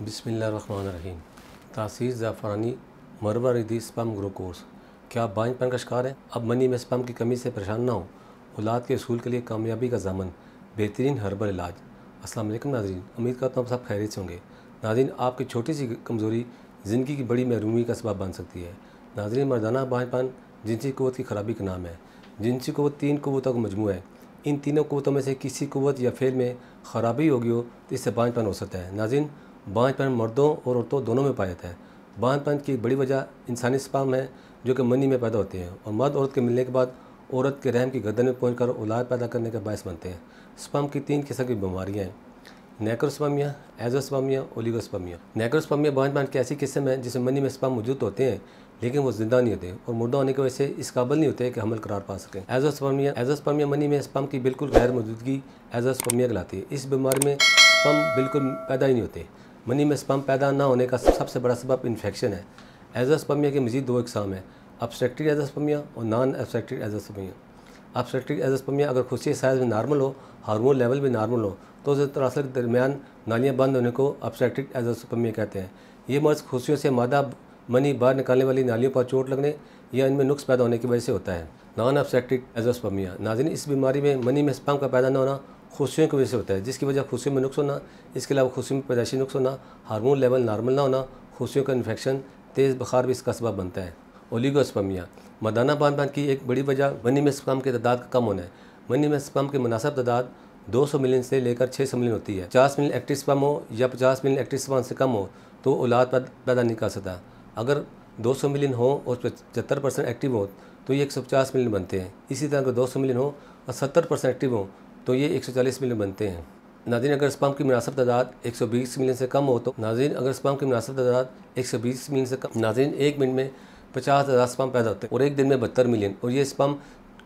बिस्मिल्लाहिर्रहमानिर्रहीम। तासीर ज़ाफ़रानी मरवा स्पर्म ग्रो कोर्स। क्या आप बांझपन का शिकार हैं? अब मनी में स्पर्म की कमी से परेशान ना हो। औलाद के असूल के लिए कामयाबी का ज़ामन, बेहतरीन हर्बल इलाज। अस्सलाम वालेकुम नाज़रीन, उम्मीद करता हूँ सब खैरियत से होंगे। नाज़रीन, आपकी छोटी सी कमज़ोरी ज़िंदगी की बड़ी महरूमी का सबब बन सकती है। नाज़रीन, मर्दाना बांझपन जिनसी क़ुव्वत की ख़राबी का नाम है। जिनसी क़ुव्वत 3 क़ुव्वतों का मजमूआ है। इन तीनों क़ुव्वतों में से किसी क़ुव्वत या फ़ेल में ख़राबी होगी हो तो इससे बांझपन हो सकता है। नाज़रीन, बांझपन मर्दों और औरतों दोनों में पाया जाता है। बांझपन की एक बड़ी वजह इंसानी स्पर्म है जो कि मनी में पैदा होते हैं और मर्द औरत के मिलने के बाद औरत के रहम की गर्दन में पहुंचकर औलाद पैदा करने का बायस बनते हैं। स्पर्म की 3 किस्म की बीमारियां हैं: नेक्रोस्पर्मिया, एज़ोस्पर्मिया, ओलिगोस्पर्मिया। नेक्रोस्पर्मिया बांझपन की ऐसी किस्म है जिसमें मनी में स्पर्म मौजूद होते हैं लेकिन वो जिंदा नहीं होते और मुर्दा होने की वजह से इस काबिल नहीं होते कि हमल करार पा सकें। एज़ोस्पर्मिया मनी में स्पर्म की बिल्कुल गैर मौजूदगी एज़ोस्पर्मिया कहलाती है। इस बीमारी में स्पर्म बिल्कुल पैदा ही नहीं होते। मनी में स्पर्म पैदा ना होने का सबसे बड़ा सबब इन्फेक्शन है। एज़ोस्पर्मिया के मज़ीद 2 अक़साम हैं: ऑब्स्ट्रक्टिव एज़ोस्पर्मिया और non obstructive azoospermia. Obstructive azoospermia अगर खुशी साइज़ में नॉर्मल हो, हार्मोन लेवल भी नॉर्मल हो तो तरासल के दरमियान नालियाँ बंद होने को ऑब्स्ट्रक्टिव एज़ोस्पर्मिया कहते हैं। ये मर्ज़ खुशियों से मादा मनी बाहर निकालने वाली नालियों पर चोट लगने या इनमें नुक्स पैदा होने की वजह से होता है। Non obstructive azoospermia. नाज़रीन, इस बीमारी में मनी में स्पर्म का पैदा न होना खुशियों की वजह से होता है, जिसकी वजह खुशियों में नुक्स होना, इसके अलावा खुशियों में पैदाइशी नुक्स होना, हार्मोन लेवल नॉर्मल ना होना, खुशियों का इन्फेक्शन, तेज़ बुखार भी इसका सबब बनता है। ओलिगोस्पर्मिया। मर्दाना बांझपन की एक बड़ी वजह मनी में स्पर्म की तादाद का कम होना है। मनी में स्पर्म की मुनासिब तादाद 200 मिलियन से लेकर 600 मिलियन होती है। 50 मिलियन एक्टिव स्पर्म हो या 50 मिलियन एक्टिव स्पर्म से कम हो तो औलाद पैदा नहीं कर सकता। अगर 200 मिलियन हो और 75% एक्टिव हो तो ये 150 मिलियन बनते हैं। इसी तरह अगर 200 मिलियन हो और 70% एक्टिव हो तो ये 140 मिलियन बनते हैं। नाज़रीन, अगर स्पर्म की मुनासिब तादाद 120 मिलियन से कम हो तो नाज़रीन 1 मिनट में 50,000 स्पर्म पैदा होते हैं और 1 दिन में 72 मिलियन, और ये स्पर्म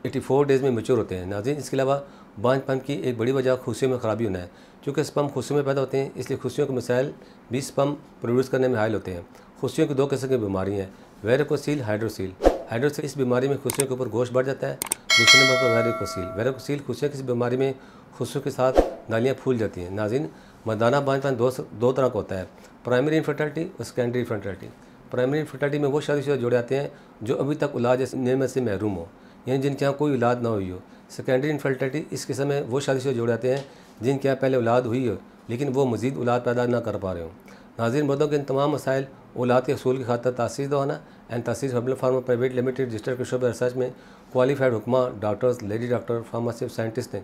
84 डेज़ में मैच्योर होते हैं। नाज़रीन, इसके अलावा बांझपन की एक बड़ी वजह खुशियों में ख़राबी होना है। क्योंकि स्पर्म खुशियों में पैदा होते हैं इसलिए खुशियों के मसाइल भी स्पर्म प्रोड्यूस करने में हायल होते हैं। खुशियों की 2 किस्म की बीमारी हैं: वेरिकोसील, हाइड्रोसील। हाइड्रोसील, इस बीमारी में खुशियों के ऊपर गोश्त बढ़ जाता है। दूसरे नंबर पर वेरिकोसील खुशियों की बीमारी में खुशियों के साथ नालियाँ फूल जाती हैं। नाज़रीन, मर्दाना बांझपन दो तरह का होता है: प्राइमरी इनफर्टिलिटी और सेकेंडरी इनफर्टिलिटी। प्राइमरी इनफर्टिलिटी में वो शादीशुदा जोड़े आते हैं जो अभी तक औलाद जैसी नेमत से महरूम हो, यानी जिनके यहाँ कोई औलाद ना हुई हो। सेकेंडरी इनफर्टिलिटी, इस किस्म में वो शादीशुदा जोड़े आते हैं जिनके यहाँ पहले औलाद हुई हो लेकिन वो मज़ीद औलाद पैदा ना कर पा रहे हो। नाज़रीन, मर्दों के इन तमाम मसाइल औलाद के असूल की खातिर तासीर दवाना एंड तासीर herbal pharma private limited registered के शोबे रिसर्च में क्वालिफाइड हुक्मा, doctors, lady doctor, pharmacist, scientist ने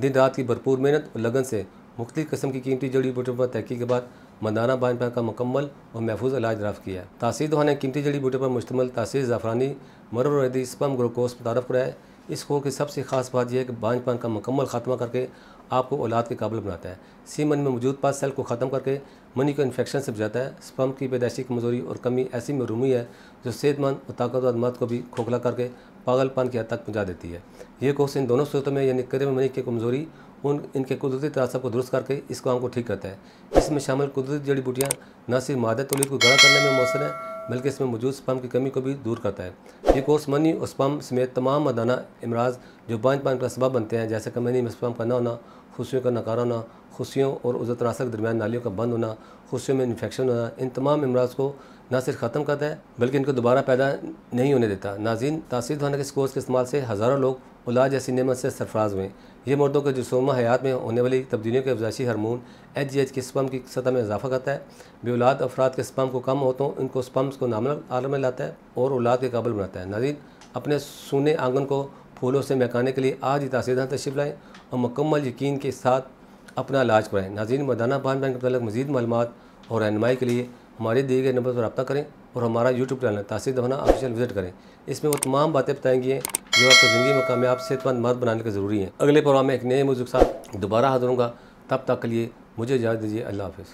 दिन रात की भरपूर मेहनत और लगन से मुख्तलिफ किस्म की कीमती जड़ी बूटियों पर तहकीक के बाद मर्दाना बांझपन का मुकम्मल और महफूज इलाज दराफ्त किया है। तासीर दवा ने कीमती जड़ी बूटियों पर मुश्तमिल तासीर ज़ाफ़रानी मरवा स्पर्म ग्रो कोर्स मुतारफ़ कराया है। इस कोर्स की सबसे खास बात यह है कि बांझपन का मुकम्मल खात्मा करके आपको औलाद के काबिल बनाता है। सीमन में मौजूद 5 सेल को ख़त्म करके मनी को इन्फेक्शन से बचाता है। स्पर्म की पैदाइशी कमज़ोरी और कमी ऐसी महरूमी है जो सेहतमंद और ताकतवर मर्द को भी खोखला करके पागलपन की हद तक पहुँचा देती है। ये कोर्स इन दोनों सूरतों में यानी करीब मनी की कमज़ोरी इनके कुदरती तनासब को दुरुस्त करके इस काम को ठीक करता है। इसमें शामिल कुदरती जड़ी बूटियाँ न सिर्फ मादा तौलीद को गड़ा करने में मौसर है बल्कि इसमें मौजूद स्पर्म की कमी को भी दूर करता है। ये कोर्स मनी और स्पर्म समेत तमाम मर्दाना अमराज जो बांझपन का सबब बनते हैं, जैसे कि मनी में स्पर्म का न होना, खुशियों का नकारा होना, खुशियों और उज़र तनासब के दरमियान नालियों का बंद होना, खुशियों में इन्फेक्शन होना, इन तमाम अमराज को न सिर्फ ख़त्म करता है बल्कि इनको दोबारा पैदा नहीं होने देता। नाज़रीन, तासीर दवाना के इस कोर्स के इस्तेमाल से हज़ारों लोग औलाद जैसी नेमत से सरफराज हुए। ये मर्दों के जिस्मों हयात में होने वाली तब्दीलियों के अफजाइशी हार्मोन HGH की स्पर्म की सतह में इजाफा करता है। बेऔलाद अफराद के स्पर्म को कम हो तो इनको स्पर्म्स को नार्मल आलम में लाता है और औलाद के काबिल बनाता है। नाज़रीन, अपने सूने आंगन को फूलों से महकाने के लिए आज ही तासीर दवा तशरीफ़ लाएँ और मुकम्मल यकीन के साथ अपना इलाज कराएँ। नाज़रीन, मर्दाना बांझपन के मतलब मज़ीद मालूमात और रहनुमाई के लिए हमारे दिए गए नंबर पर रब्ता करें और हमारा यूट्यूब चैनल तासीर दवाना ऑफिशियल विजिट करें। इसमें वो तमाम बातें बताएंगी जो आपको ज़िंदगी में कामयाब सेहतमंद मर्द बनाने की ज़रूरी है। अगले प्रोग्राम में एक नए मौजूद के साथ दोबारा हाज़िर होऊंगा। तब तक के लिए मुझे इजाज़त दीजिए। अल्लाह हाफ़िज़।